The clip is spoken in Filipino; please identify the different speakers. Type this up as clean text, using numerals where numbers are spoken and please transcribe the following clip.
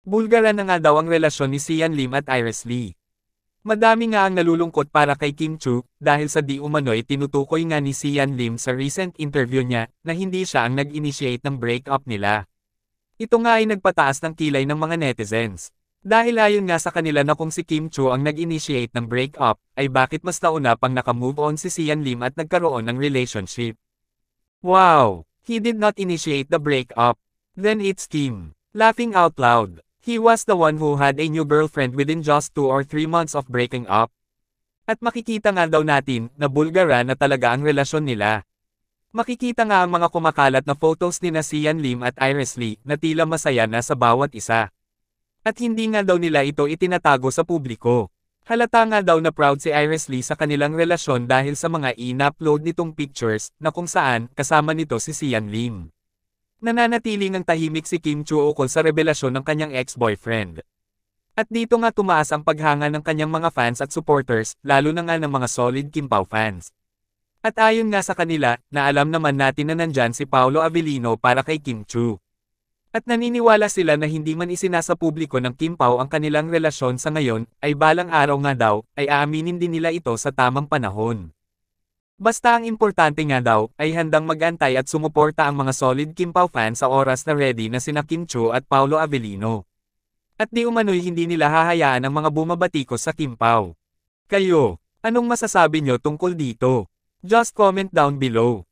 Speaker 1: Bulgara na nga daw ang relasyon ni Sian Lim at Iris Lee. Madami nga ang nalulungkot para kay Kim Chu, dahil sa di umano'y tinutukoy nga ni Sian Lim sa recent interview niya, na hindi siya ang nag-initiate ng breakup nila. Ito nga ay nagpataas ng kilay ng mga netizens. Dahil ayon nga sa kanila na kung si Kim Chu ang nag-initiate ng breakup, ay bakit mas nauna pang nakamove on si Sian Lim at nagkaroon ng relationship. Wow! He did not initiate the breakup. Then it's Kim. Laughing out loud. He was the one who had a new girlfriend within just 2 or 3 months of breaking up. At makikita nga daw natin na Bulgara na talaga ang relasyon nila. Makikita nga ang mga kumakalat na photos ni Sian Lim at Iris Lee na tila masaya na sa bawat isa. At hindi nga daw nila ito itinatago sa publiko. Halata nga daw na proud si Iris Lee sa kanilang relasyon dahil sa mga in-upload nitong pictures na kung saan kasama nito si Sian Lim. Nananatiling ang tahimik si Kim Chu ukol sa revelasyon ng kanyang ex-boyfriend. At dito nga tumaas ang paghanga ng kanyang mga fans at supporters, lalo na nga ng mga solid Kim Pao fans. At ayon nga sa kanila, na alam naman natin na nandyan si Paolo Avellino para kay Kim Chu. At naniniwala sila na hindi man isinasa publiko ng Kim Pao ang kanilang relasyon sa ngayon, ay balang araw nga daw, ay aaminin din nila ito sa tamang panahon. Basta ang importante nga daw, ay handang mag-antay at sumuporta ang mga solid Kim Pao fans sa oras na ready na sina Kim Chu at Paolo Avellino. At di umano'y hindi nila hahayaan ang mga bumabatikos sa Kim Pao. Kayo, anong masasabi nyo tungkol dito? Just comment down below.